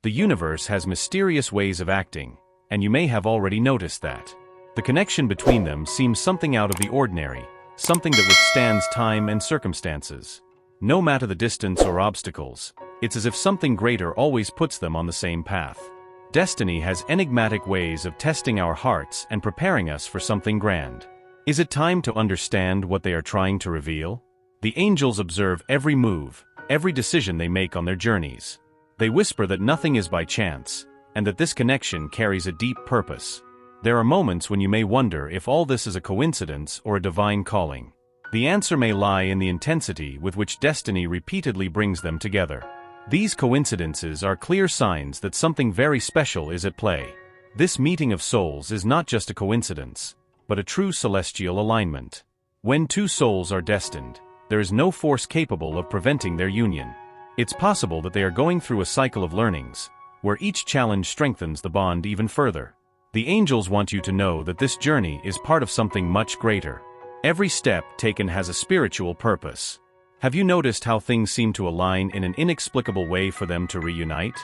The universe has mysterious ways of acting, and you may have already noticed that. The connection between them seems something out of the ordinary, something that withstands time and circumstances. No matter the distance or obstacles, it's as if something greater always puts them on the same path. Destiny has enigmatic ways of testing our hearts and preparing us for something grand. Is it time to understand what they are trying to reveal? The angels observe every move, every decision they make on their journeys. They whisper that nothing is by chance, and that this connection carries a deep purpose. There are moments when you may wonder if all this is a coincidence or a divine calling. The answer may lie in the intensity with which destiny repeatedly brings them together. These coincidences are clear signs that something very special is at play. This meeting of souls is not just a coincidence, but a true celestial alignment. When two souls are destined, there is no force capable of preventing their union. It's possible that they are going through a cycle of learnings, where each challenge strengthens the bond even further. The angels want you to know that this journey is part of something much greater. Every step taken has a spiritual purpose. Have you noticed how things seem to align in an inexplicable way for them to reunite?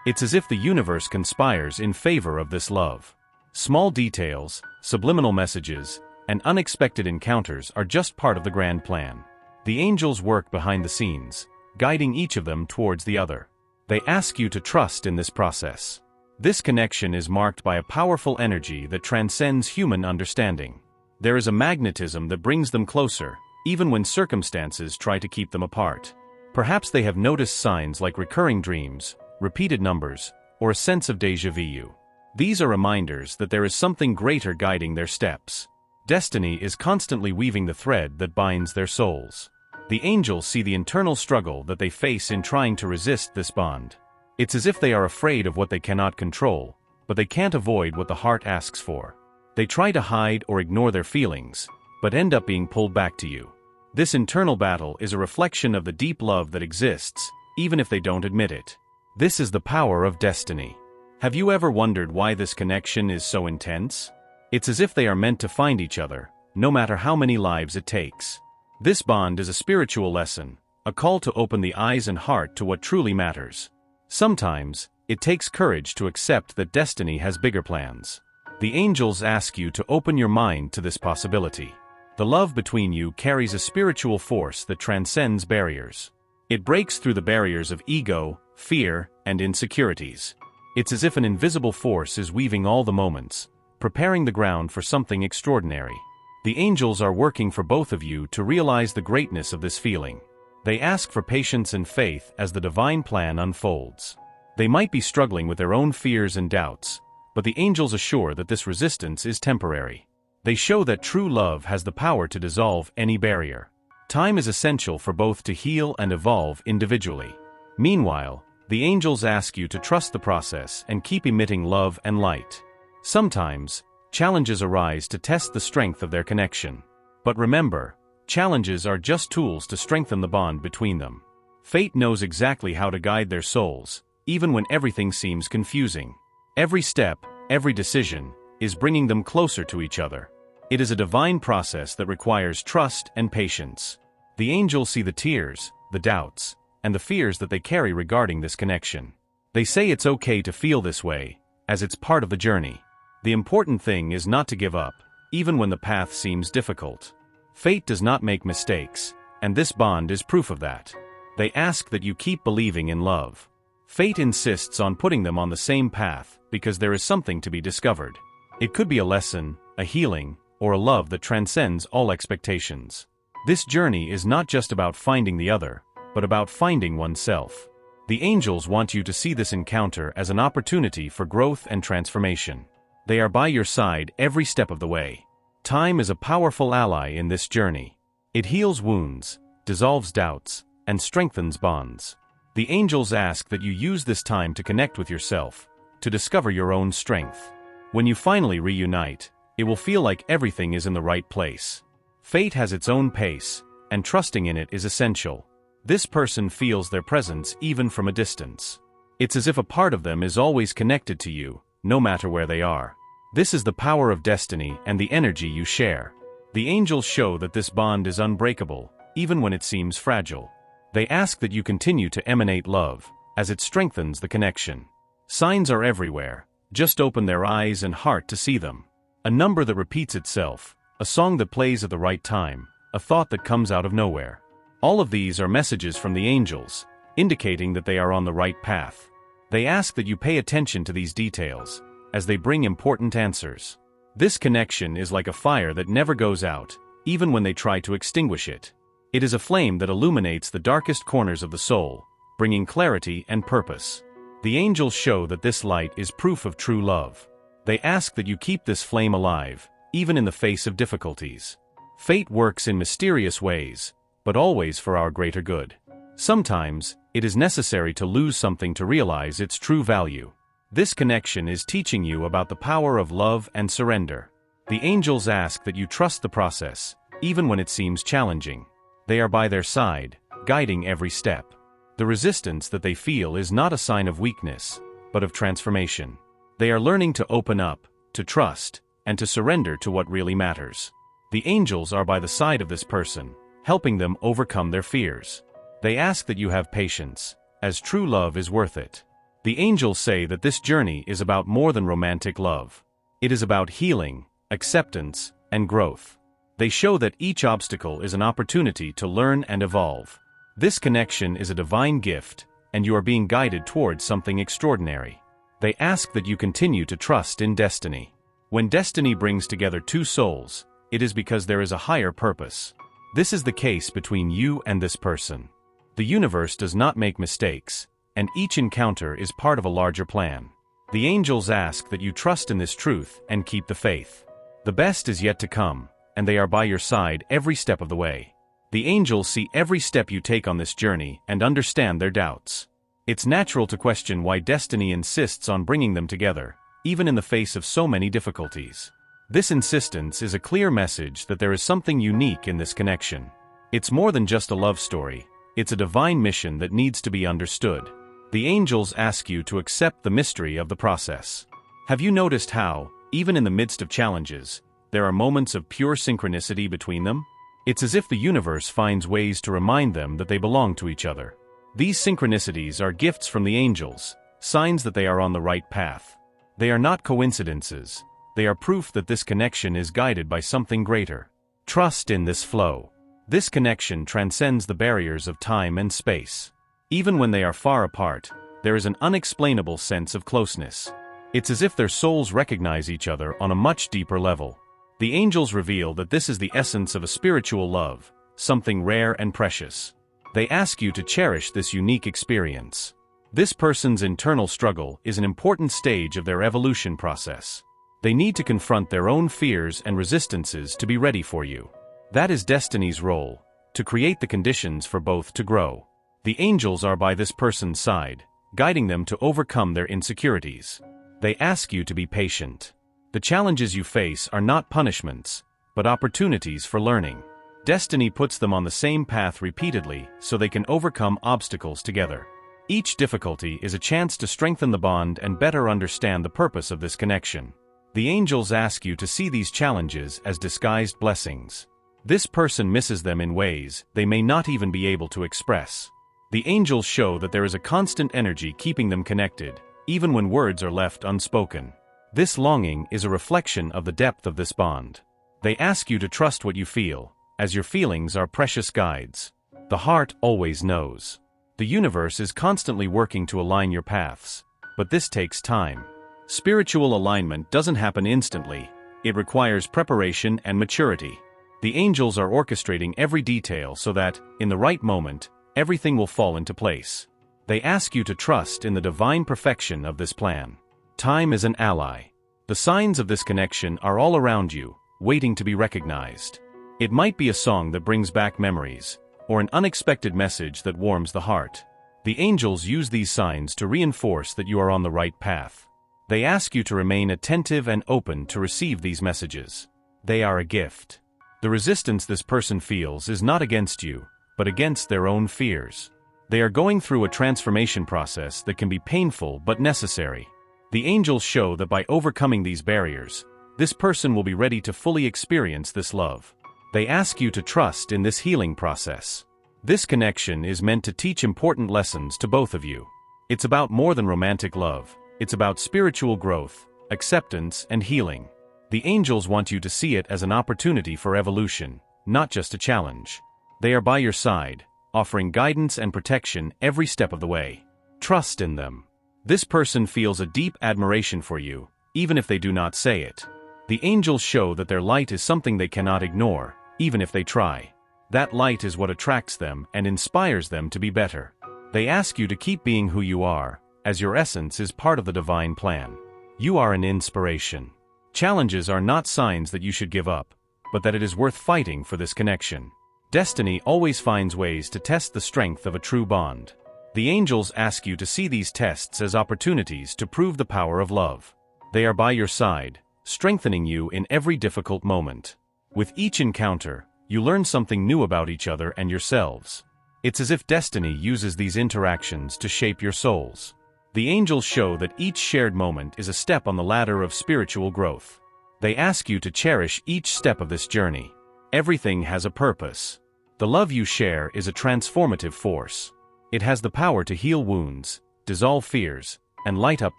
It's as if the universe conspires in favor of this love. Small details, subliminal messages, and unexpected encounters are just part of the grand plan. The angels work behind the scenes, guiding each of them towards the other. They ask you to trust in this process. This connection is marked by a powerful energy that transcends human understanding. There is a magnetism that brings them closer, even when circumstances try to keep them apart. Perhaps they have noticed signs like recurring dreams, repeated numbers, or a sense of déjà vu. These are reminders that there is something greater guiding their steps. Destiny is constantly weaving the thread that binds their souls. The angels see the internal struggle that they face in trying to resist this bond. It's as if they are afraid of what they cannot control, but they can't avoid what the heart asks for. They try to hide or ignore their feelings, but end up being pulled back to you. This internal battle is a reflection of the deep love that exists, even if they don't admit it. This is the power of destiny. Have you ever wondered why this connection is so intense? It's as if they are meant to find each other, no matter how many lives it takes. This bond is a spiritual lesson, a call to open the eyes and heart to what truly matters. Sometimes, it takes courage to accept that destiny has bigger plans. The angels ask you to open your mind to this possibility. The love between you carries a spiritual force that transcends barriers. It breaks through the barriers of ego, fear, and insecurities. It's as if an invisible force is weaving all the moments, preparing the ground for something extraordinary. The angels are working for both of you to realize the greatness of this feeling. They ask for patience and faith as the divine plan unfolds. They might be struggling with their own fears and doubts, but the angels assure that this resistance is temporary. They show that true love has the power to dissolve any barrier. Time is essential for both to heal and evolve individually. Meanwhile, the angels ask you to trust the process and keep emitting love and light. Sometimes, challenges arise to test the strength of their connection. But remember, challenges are just tools to strengthen the bond between them. Fate knows exactly how to guide their souls, even when everything seems confusing. Every step, every decision, is bringing them closer to each other. It is a divine process that requires trust and patience. The angels see the tears, the doubts, and the fears that they carry regarding this connection. They say it's okay to feel this way, as it's part of the journey. The important thing is not to give up, even when the path seems difficult. Fate does not make mistakes, and this bond is proof of that. They ask that you keep believing in love. Fate insists on putting them on the same path because there is something to be discovered. It could be a lesson, a healing, or a love that transcends all expectations. This journey is not just about finding the other, but about finding oneself. The angels want you to see this encounter as an opportunity for growth and transformation. They are by your side every step of the way. Time is a powerful ally in this journey. It heals wounds, dissolves doubts, and strengthens bonds. The angels ask that you use this time to connect with yourself, to discover your own strength. When you finally reunite, it will feel like everything is in the right place. Fate has its own pace, and trusting in it is essential. This person feels their presence even from a distance. It's as if a part of them is always connected to you, no matter where they are. This is the power of destiny and the energy you share. The angels show that this bond is unbreakable, even when it seems fragile. They ask that you continue to emanate love, as it strengthens the connection. Signs are everywhere, just open their eyes and heart to see them. A number that repeats itself, a song that plays at the right time, a thought that comes out of nowhere. All of these are messages from the angels, indicating that they are on the right path. They ask that you pay attention to these details, as they bring important answers. This connection is like a fire that never goes out, even when they try to extinguish it. It is a flame that illuminates the darkest corners of the soul, bringing clarity and purpose. The angels show that this light is proof of true love. They ask that you keep this flame alive, even in the face of difficulties. Fate works in mysterious ways, but always for our greater good. Sometimes, it is necessary to lose something to realize its true value. This connection is teaching you about the power of love and surrender. The angels ask that you trust the process, even when it seems challenging. They are by their side, guiding every step. The resistance that they feel is not a sign of weakness, but of transformation. They are learning to open up, to trust, and to surrender to what really matters. The angels are by the side of this person, helping them overcome their fears. They ask that you have patience, as true love is worth it. The angels say that this journey is about more than romantic love. It is about healing, acceptance, and growth. They show that each obstacle is an opportunity to learn and evolve. This connection is a divine gift, and you are being guided towards something extraordinary. They ask that you continue to trust in destiny. When destiny brings together two souls, it is because there is a higher purpose. This is the case between you and this person. The universe does not make mistakes, and each encounter is part of a larger plan. The angels ask that you trust in this truth and keep the faith. The best is yet to come, and they are by your side every step of the way. The angels see every step you take on this journey and understand their doubts. It's natural to question why destiny insists on bringing them together, even in the face of so many difficulties. This insistence is a clear message that there is something unique in this connection. It's more than just a love story, it's a divine mission that needs to be understood. The angels ask you to accept the mystery of the process. Have you noticed how, even in the midst of challenges, there are moments of pure synchronicity between them? It's as if the universe finds ways to remind them that they belong to each other. These synchronicities are gifts from the angels, signs that they are on the right path. They are not coincidences. They are proof that this connection is guided by something greater. Trust in this flow. This connection transcends the barriers of time and space. Even when they are far apart, there is an unexplainable sense of closeness. It's as if their souls recognize each other on a much deeper level. The angels reveal that this is the essence of a spiritual love, something rare and precious. They ask you to cherish this unique experience. This person's internal struggle is an important stage of their evolution process. They need to confront their own fears and resistances to be ready for you. That is destiny's role, to create the conditions for both to grow. The angels are by this person's side, guiding them to overcome their insecurities. They ask you to be patient. The challenges you face are not punishments, but opportunities for learning. Destiny puts them on the same path repeatedly so they can overcome obstacles together. Each difficulty is a chance to strengthen the bond and better understand the purpose of this connection. The angels ask you to see these challenges as disguised blessings. This person misses them in ways they may not even be able to express. The angels show that there is a constant energy keeping them connected, even when words are left unspoken. This longing is a reflection of the depth of this bond. They ask you to trust what you feel, as your feelings are precious guides. The heart always knows. The universe is constantly working to align your paths, but this takes time. Spiritual alignment doesn't happen instantly, it requires preparation and maturity. The angels are orchestrating every detail so that, in the right moment, everything will fall into place. They ask you to trust in the divine perfection of this plan. Time is an ally. The signs of this connection are all around you, waiting to be recognized. It might be a song that brings back memories, or an unexpected message that warms the heart. The angels use these signs to reinforce that you are on the right path. They ask you to remain attentive and open to receive these messages. They are a gift. The resistance this person feels is not against you, but against their own fears. They are going through a transformation process that can be painful but necessary. The angels show that by overcoming these barriers, this person will be ready to fully experience this love. They ask you to trust in this healing process. This connection is meant to teach important lessons to both of you. It's about more than romantic love, It's about spiritual growth, acceptance, and healing. The angels want you to see it as an opportunity for evolution, not just a challenge. They are by your side, offering guidance and protection every step of the way. Trust in them. This person feels a deep admiration for you, even if they do not say it. The angels show that their light is something they cannot ignore, even if they try. That light is what attracts them and inspires them to be better. They ask you to keep being who you are, as your essence is part of the divine plan. You are an inspiration. Challenges are not signs that you should give up, but that it is worth fighting for this connection. Destiny always finds ways to test the strength of a true bond. The angels ask you to see these tests as opportunities to prove the power of love. They are by your side, strengthening you in every difficult moment. With each encounter, you learn something new about each other and yourselves. It's as if destiny uses these interactions to shape your souls. The angels show that each shared moment is a step on the ladder of spiritual growth. They ask you to cherish each step of this journey. Everything has a purpose. The love you share is a transformative force. It has the power to heal wounds, dissolve fears, and light up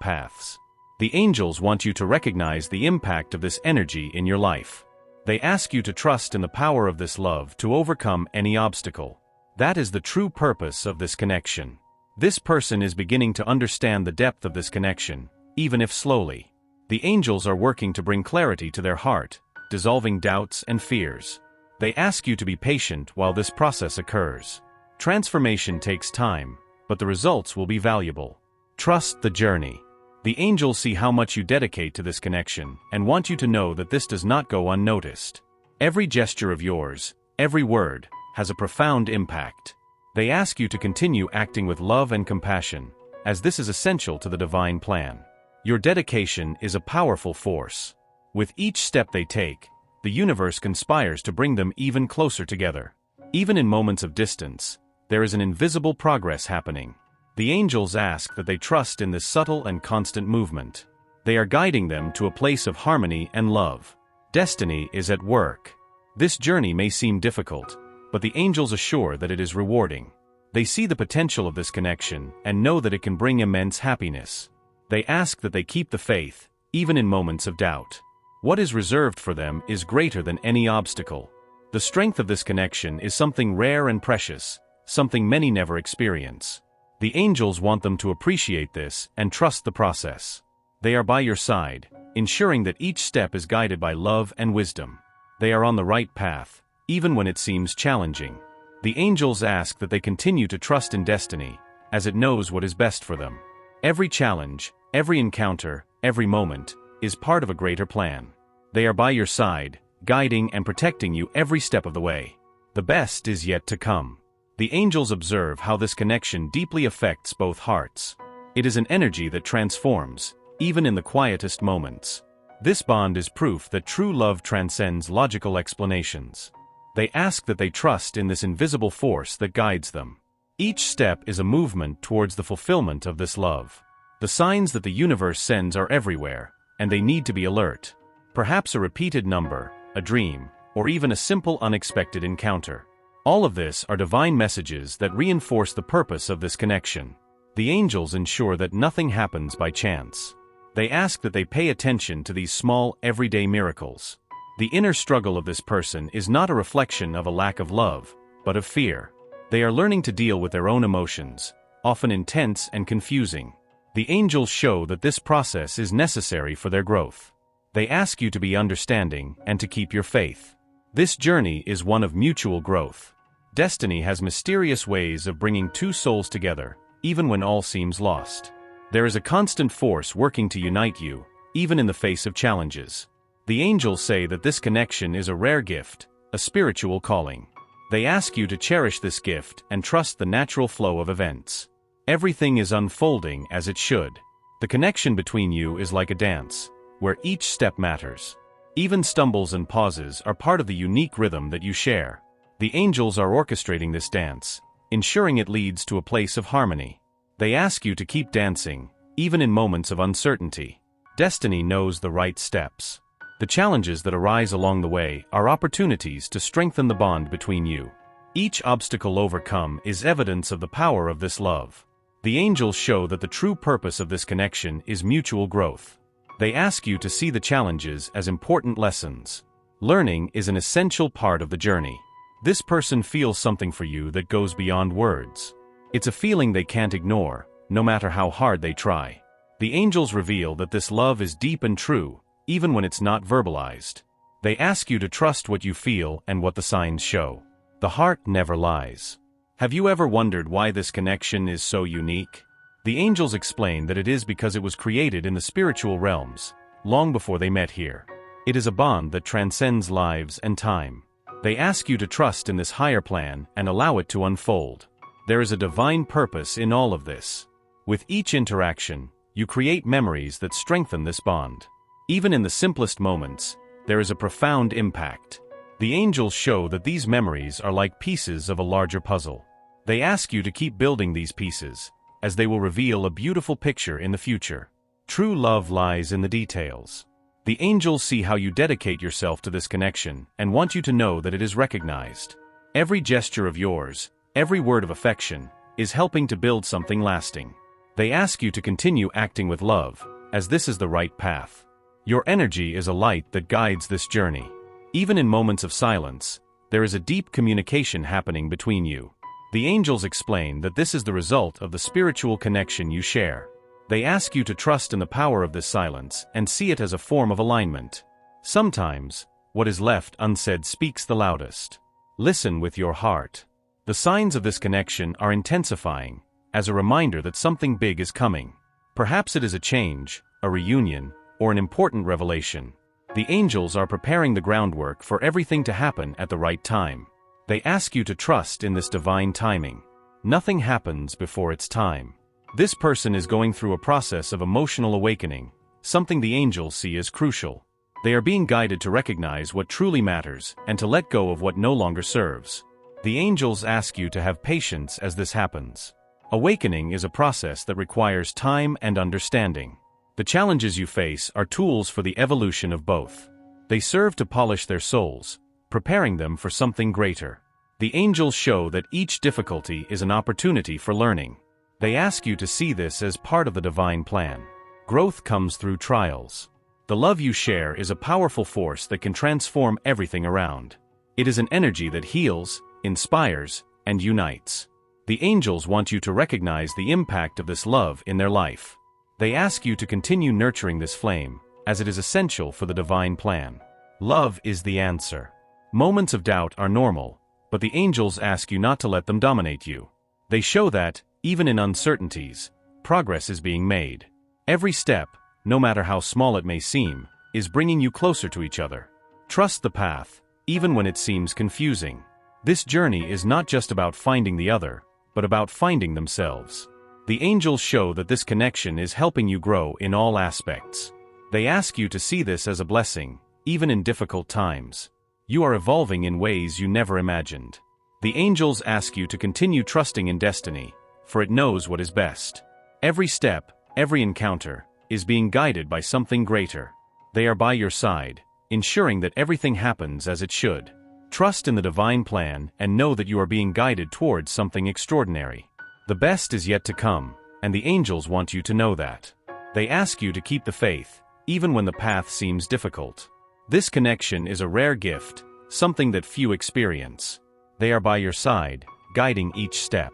paths. The angels want you to recognize the impact of this energy in your life. They ask you to trust in the power of this love to overcome any obstacle. That is the true purpose of this connection. This person is beginning to understand the depth of this connection, even if slowly. The angels are working to bring clarity to their heart, dissolving doubts and fears. They ask you to be patient while this process occurs. Transformation takes time, but the results will be valuable. Trust the journey. The angels see how much you dedicate to this connection and want you to know that this does not go unnoticed. Every gesture of yours, every word, has a profound impact. They ask you to continue acting with love and compassion, as this is essential to the divine plan. Your dedication is a powerful force. With each step they take, the universe conspires to bring them even closer together. Even in moments of distance, there is an invisible progress happening. The angels ask that they trust in this subtle and constant movement. They are guiding them to a place of harmony and love. Destiny is at work. This journey may seem difficult, but the angels assure that it is rewarding. They see the potential of this connection and know that it can bring immense happiness. They ask that they keep the faith, even in moments of doubt. What is reserved for them is greater than any obstacle. The strength of this connection is something rare and precious, something many never experience. The angels want them to appreciate this and trust the process. They are by your side, ensuring that each step is guided by love and wisdom. They are on the right path, even when it seems challenging. The angels ask that they continue to trust in destiny, as it knows what is best for them. Every challenge, every encounter, every moment, is part of a greater plan. They are by your side, guiding and protecting you every step of the way. The best is yet to come. The angels observe how this connection deeply affects both hearts. It is an energy that transforms, even in the quietest moments. This bond is proof that true love transcends logical explanations. They ask that they trust in this invisible force that guides them. Each step is a movement towards the fulfillment of this love. The signs that the universe sends are everywhere, and they need to be alert. Perhaps a repeated number, a dream, or even a simple unexpected encounter. All of this are divine messages that reinforce the purpose of this connection. The angels ensure that nothing happens by chance. They ask that they pay attention to these small, everyday miracles. The inner struggle of this person is not a reflection of a lack of love, but of fear. They are learning to deal with their own emotions, often intense and confusing. The angels show that this process is necessary for their growth. They ask you to be understanding and to keep your faith. This journey is one of mutual growth. Destiny has mysterious ways of bringing two souls together, even when all seems lost. There is a constant force working to unite you, even in the face of challenges. The angels say that this connection is a rare gift, a spiritual calling. They ask you to cherish this gift and trust the natural flow of events. Everything is unfolding as it should. The connection between you is like a dance, where each step matters. Even stumbles and pauses are part of the unique rhythm that you share. The angels are orchestrating this dance, ensuring it leads to a place of harmony. They ask you to keep dancing, even in moments of uncertainty. Destiny knows the right steps. The challenges that arise along the way are opportunities to strengthen the bond between you. Each obstacle overcome is evidence of the power of this love. The angels show that the true purpose of this connection is mutual growth. They ask you to see the challenges as important lessons. Learning is an essential part of the journey. This person feels something for you that goes beyond words. It's a feeling they can't ignore, no matter how hard they try. The angels reveal that this love is deep and true, even when it's not verbalized. They ask you to trust what you feel and what the signs show. The heart never lies. Have you ever wondered why this connection is so unique? The angels explain that it is because it was created in the spiritual realms, long before they met here. It is a bond that transcends lives and time. They ask you to trust in this higher plan and allow it to unfold. There is a divine purpose in all of this. With each interaction, you create memories that strengthen this bond. Even in the simplest moments, there is a profound impact. The angels show that these memories are like pieces of a larger puzzle. They ask you to keep building these pieces, as they will reveal a beautiful picture in the future. True love lies in the details. The angels see how you dedicate yourself to this connection and want you to know that it is recognized. Every gesture of yours, every word of affection, is helping to build something lasting. They ask you to continue acting with love, as this is the right path. Your energy is a light that guides this journey. Even in moments of silence, there is a deep communication happening between you. The angels explain that this is the result of the spiritual connection you share. They ask you to trust in the power of this silence and see it as a form of alignment. Sometimes, what is left unsaid speaks the loudest. Listen with your heart. The signs of this connection are intensifying, as a reminder that something big is coming. Perhaps it is a change, a reunion, or an important revelation. The angels are preparing the groundwork for everything to happen at the right time. They ask you to trust in this divine timing. Nothing happens before its time. This person is going through a process of emotional awakening, something the angels see as crucial. They are being guided to recognize what truly matters and to let go of what no longer serves. The angels ask you to have patience as this happens. Awakening is a process that requires time and understanding. The challenges you face are tools for the evolution of both. They serve to polish their souls, preparing them for something greater. The angels show that each difficulty is an opportunity for learning. They ask you to see this as part of the divine plan. Growth comes through trials. The love you share is a powerful force that can transform everything around. It is an energy that heals, inspires, and unites. The angels want you to recognize the impact of this love in their life. They ask you to continue nurturing this flame, as it is essential for the divine plan. Love is the answer. Moments of doubt are normal, but the angels ask you not to let them dominate you. They show that, even in uncertainties, progress is being made. Every step, no matter how small it may seem, is bringing you closer to each other. Trust the path, even when it seems confusing. This journey is not just about finding the other, but about finding themselves. The angels show that this connection is helping you grow in all aspects. They ask you to see this as a blessing, even in difficult times. You are evolving in ways you never imagined. The angels ask you to continue trusting in destiny, for it knows what is best. Every step, every encounter, is being guided by something greater. They are by your side, ensuring that everything happens as it should. Trust in the divine plan and know that you are being guided towards something extraordinary. The best is yet to come, and the angels want you to know that. They ask you to keep the faith, even when the path seems difficult. This connection is a rare gift, something that few experience. They are by your side, guiding each step.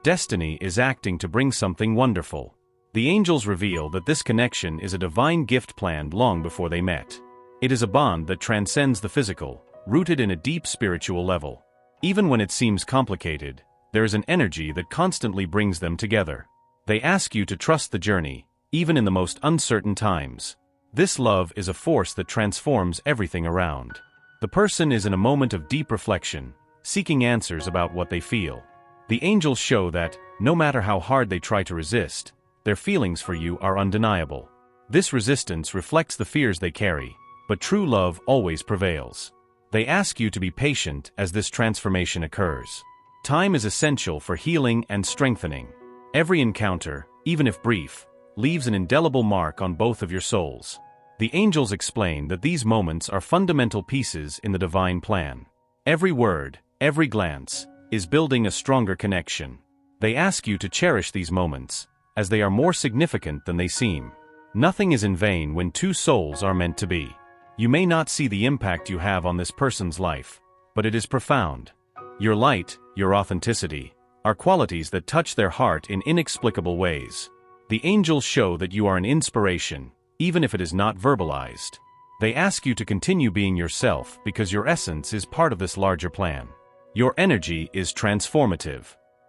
Destiny is acting to bring something wonderful. The angels reveal that this connection is a divine gift planned long before they met. It is a bond that transcends the physical, rooted in a deep spiritual level. Even when it seems complicated, there is an energy that constantly brings them together. They ask you to trust the journey, even in the most uncertain times. This love is a force that transforms everything around. The person is in a moment of deep reflection, seeking answers about what they feel. The angels show that, no matter how hard they try to resist, their feelings for you are undeniable. This resistance reflects the fears they carry, but true love always prevails. They ask you to be patient as this transformation occurs. Time is essential for healing and strengthening. Every encounter, even if brief, leaves an indelible mark on both of your souls. The angels explain that these moments are fundamental pieces in the divine plan. Every word, every glance, is building a stronger connection. They ask you to cherish these moments, as they are more significant than they seem. Nothing is in vain when two souls are meant to be. You may not see the impact you have on this person's life, but it is profound. Your light, your authenticity, are qualities that touch their heart in inexplicable ways. The angels show that you are an inspiration, even if it is not verbalized. They ask you to continue being yourself because your essence is part of this larger plan. Your energy is transformative.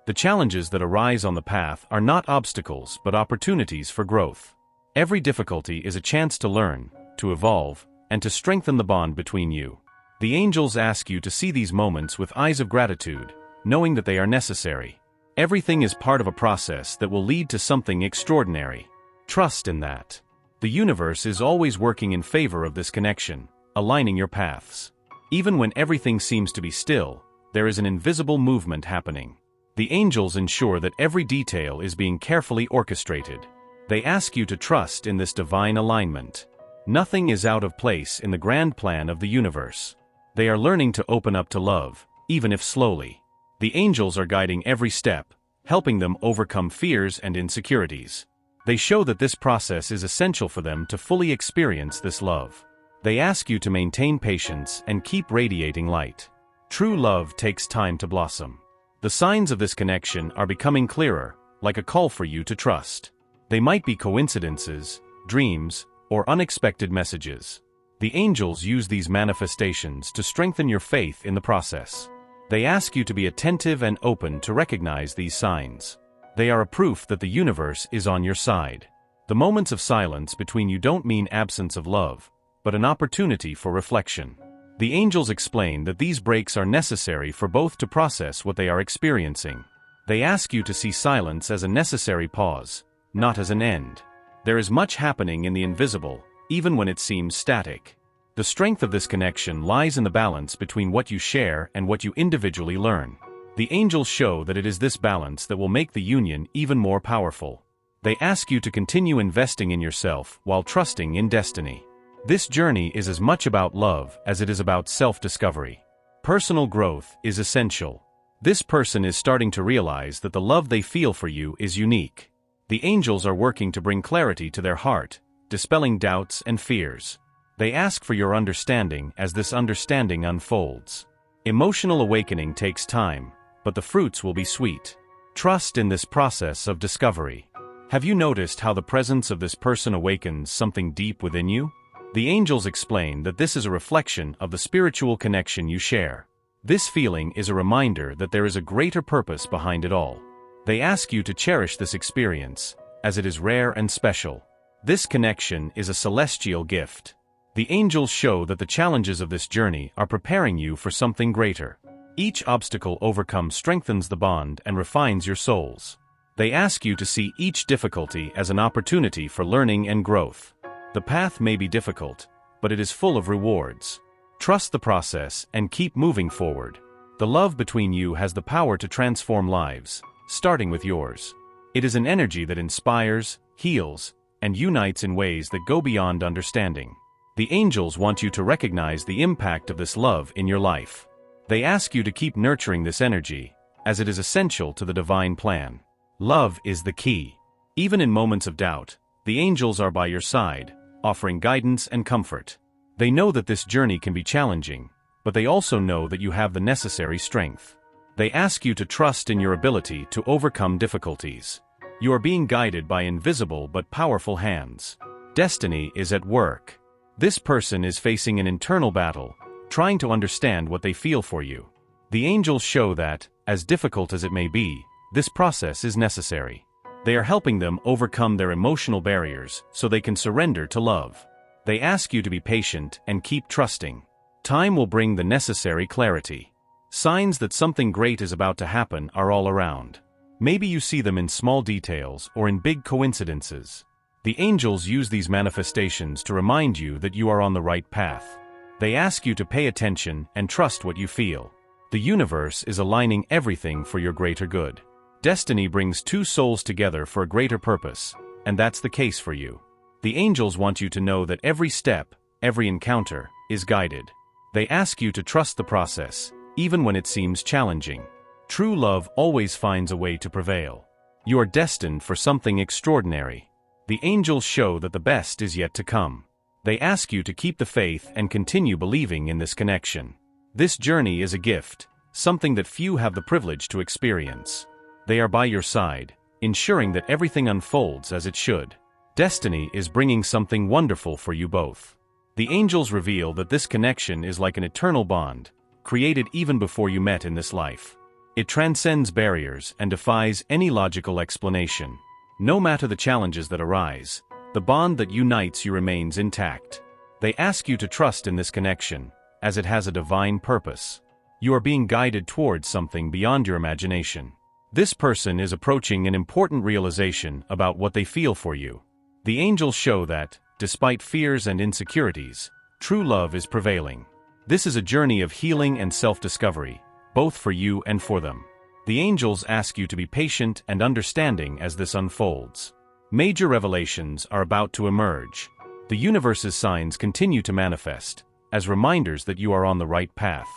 The challenges that arise on the path are not obstacles but opportunities for growth. Every difficulty is a chance to learn, to evolve, and to strengthen the bond between you. The angels ask you to see these moments with eyes of gratitude, knowing that they are necessary. Everything is part of a process that will lead to something extraordinary. Trust in that. The universe is always working in favor of this connection, aligning your paths. Even when everything seems to be still, there is an invisible movement happening. The angels ensure that every detail is being carefully orchestrated. They ask you to trust in this divine alignment. Nothing is out of place in the grand plan of the universe. They are learning to open up to love, even if slowly. The angels are guiding every step, helping them overcome fears and insecurities. They show that this process is essential for them to fully experience this love. They ask you to maintain patience and keep radiating light. True love takes time to blossom. The signs of this connection are becoming clearer, like a call for you to trust. They might be coincidences, dreams, or unexpected messages. The angels use these manifestations to strengthen your faith in the process. They ask you to be attentive and open to recognize these signs. They are a proof that the universe is on your side. The moments of silence between you don't mean absence of love, but an opportunity for reflection. The angels explain that these breaks are necessary for both to process what they are experiencing. They ask you to see silence as a necessary pause, not as an end. There is much happening in the invisible, even when it seems static. The strength of this connection lies in the balance between what you share and what you individually learn. The angels show that it is this balance that will make the union even more powerful. They ask you to continue investing in yourself while trusting in destiny. This journey is as much about love as it is about self-discovery. Personal growth is essential. This person is starting to realize that the love they feel for you is unique. The angels are working to bring clarity to their heart, dispelling doubts and fears. They ask for your understanding as this understanding unfolds. Emotional awakening takes time, but the fruits will be sweet. Trust in this process of discovery. Have you noticed how the presence of this person awakens something deep within you? The angels explain that this is a reflection of the spiritual connection you share. This feeling is a reminder that there is a greater purpose behind it all. They ask you to cherish this experience, as it is rare and special. This connection is a celestial gift. The angels show that the challenges of this journey are preparing you for something greater. Each obstacle overcome strengthens the bond and refines your souls. They ask you to see each difficulty as an opportunity for learning and growth. The path may be difficult, but it is full of rewards. Trust the process and keep moving forward. The love between you has the power to transform lives, starting with yours. It is an energy that inspires, heals, and unites in ways that go beyond understanding. The angels want you to recognize the impact of this love in your life. They ask you to keep nurturing this energy, as it is essential to the divine plan. Love is the key. Even in moments of doubt, the angels are by your side, offering guidance and comfort. They know that this journey can be challenging, but they also know that you have the necessary strength. They ask you to trust in your ability to overcome difficulties. You are being guided by invisible but powerful hands. Destiny is at work. This person is facing an internal battle, trying to understand what they feel for you. The angels show that, as difficult as it may be, this process is necessary. They are helping them overcome their emotional barriers so they can surrender to love. They ask you to be patient and keep trusting. Time will bring the necessary clarity. Signs that something great is about to happen are all around. Maybe you see them in small details or in big coincidences. The angels use these manifestations to remind you that you are on the right path. They ask you to pay attention and trust what you feel. The universe is aligning everything for your greater good. Destiny brings two souls together for a greater purpose, and that's the case for you. The angels want you to know that every step, every encounter, is guided. They ask you to trust the process, even when it seems challenging. True love always finds a way to prevail. You are destined for something extraordinary. The angels show that the best is yet to come. They ask you to keep the faith and continue believing in this connection. This journey is a gift, something that few have the privilege to experience. They are by your side, ensuring that everything unfolds as it should. Destiny is bringing something wonderful for you both. The angels reveal that this connection is like an eternal bond, created even before you met in this life. It transcends barriers and defies any logical explanation. No matter the challenges that arise, the bond that unites you remains intact. They ask you to trust in this connection, as it has a divine purpose. You are being guided towards something beyond your imagination. This person is approaching an important realization about what they feel for you. The angels show that, despite fears and insecurities, true love is prevailing. This is a journey of healing and self-discovery, both for you and for them. The angels ask you to be patient and understanding as this unfolds. Major revelations are about to emerge. The universe's signs continue to manifest, as reminders that you are on the right path.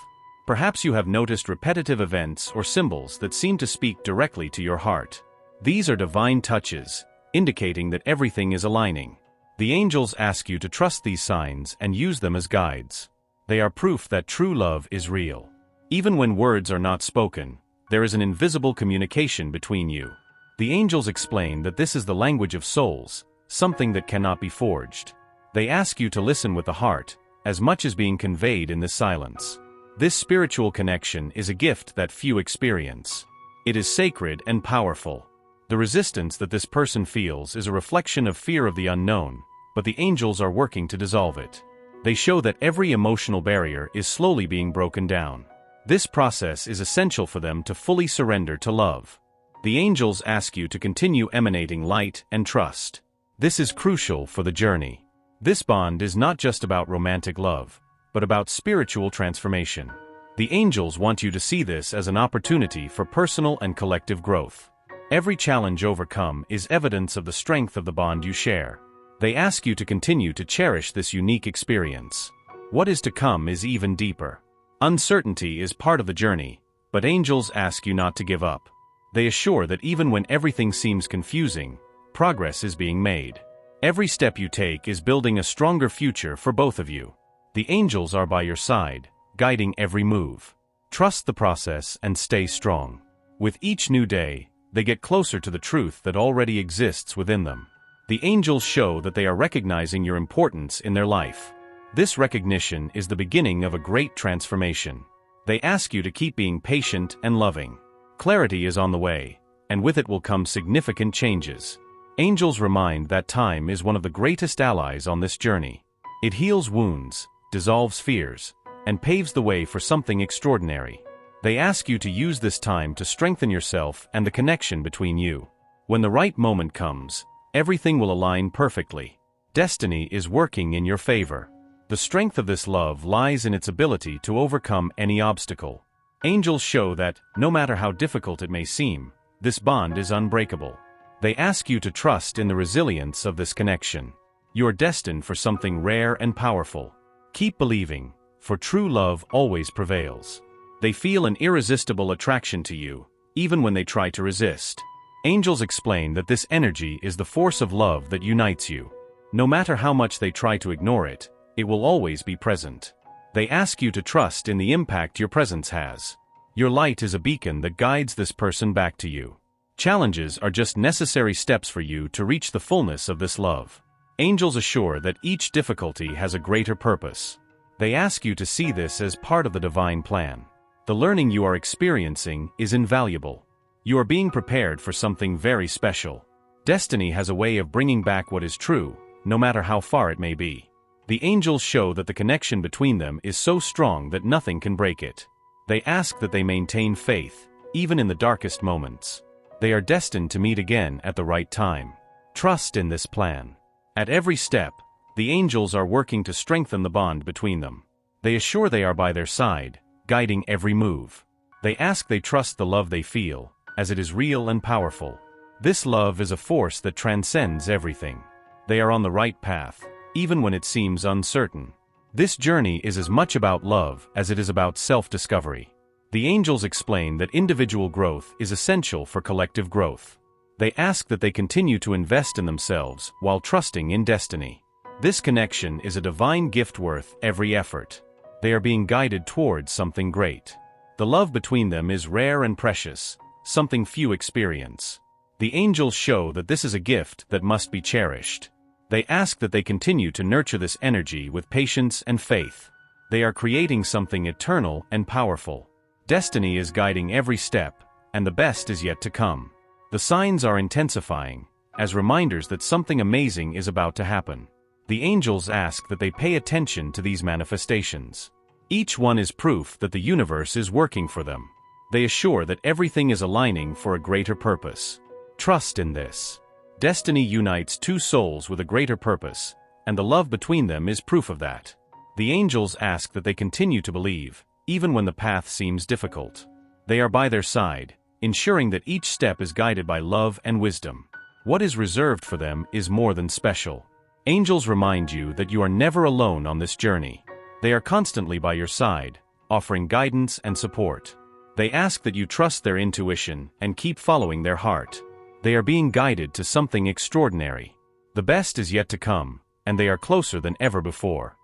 Perhaps you have noticed repetitive events or symbols that seem to speak directly to your heart. These are divine touches, indicating that everything is aligning. The angels ask you to trust these signs and use them as guides. They are proof that true love is real. Even when words are not spoken, there is an invisible communication between you. The angels explain that this is the language of souls, something that cannot be forged. They ask you to listen with the heart, as much as being conveyed in this silence. This spiritual connection is a gift that few experience. It is sacred and powerful. The resistance that this person feels is a reflection of fear of the unknown, but the angels are working to dissolve it. They show that every emotional barrier is slowly being broken down. This process is essential for them to fully surrender to love. The angels ask you to continue emanating light and trust. This is crucial for the journey. This bond is not just about romantic love, but about spiritual transformation. The angels want you to see this as an opportunity for personal and collective growth. Every challenge overcome is evidence of the strength of the bond you share. They ask you to continue to cherish this unique experience. What is to come is even deeper. Uncertainty is part of the journey, but angels ask you not to give up. They assure that even when everything seems confusing, progress is being made. Every step you take is building a stronger future for both of you. The angels are by your side, guiding every move. Trust the process and stay strong. With each new day, they get closer to the truth that already exists within them. The angels show that they are recognizing your importance in their life. This recognition is the beginning of a great transformation. They ask you to keep being patient and loving. Clarity is on the way, and with it will come significant changes. Angels remind that time is one of the greatest allies on this journey. It heals wounds, dissolves fears, and paves the way for something extraordinary. They ask you to use this time to strengthen yourself and the connection between you. When the right moment comes, everything will align perfectly. Destiny is working in your favor. The strength of this love lies in its ability to overcome any obstacle. Angels show that, no matter how difficult it may seem, this bond is unbreakable. They ask you to trust in the resilience of this connection. You are destined for something rare and powerful. Keep believing, for true love always prevails. They feel an irresistible attraction to you, even when they try to resist. Angels explain that this energy is the force of love that unites you. No matter how much they try to ignore it, it will always be present. They ask you to trust in the impact your presence has. Your light is a beacon that guides this person back to you. Challenges are just necessary steps for you to reach the fullness of this love. Angels assure that each difficulty has a greater purpose. They ask you to see this as part of the divine plan. The learning you are experiencing is invaluable. You are being prepared for something very special. Destiny has a way of bringing back what is true, no matter how far it may be. The angels show that the connection between them is so strong that nothing can break it. They ask that they maintain faith, even in the darkest moments. They are destined to meet again at the right time. Trust in this plan. At every step, the angels are working to strengthen the bond between them. They assure they are by their side, guiding every move. They ask they trust the love they feel, as it is real and powerful. This love is a force that transcends everything. They are on the right path, even when it seems uncertain. This journey is as much about love as it is about self-discovery. The angels explain that individual growth is essential for collective growth. They ask that they continue to invest in themselves while trusting in destiny. This connection is a divine gift worth every effort. They are being guided towards something great. The love between them is rare and precious, something few experience. The angels show that this is a gift that must be cherished. They ask that they continue to nurture this energy with patience and faith. They are creating something eternal and powerful. Destiny is guiding every step, and the best is yet to come. The signs are intensifying, as reminders that something amazing is about to happen. The angels ask that they pay attention to these manifestations. Each one is proof that the universe is working for them. They assure that everything is aligning for a greater purpose. Trust in this. Destiny unites two souls with a greater purpose, and the love between them is proof of that. The angels ask that they continue to believe, even when the path seems difficult. They are by their side, ensuring that each step is guided by love and wisdom. What is reserved for them is more than special. Angels remind you that you are never alone on this journey. They are constantly by your side, offering guidance and support. They ask that you trust their intuition and keep following their heart. They are being guided to something extraordinary. The best is yet to come, and they are closer than ever before.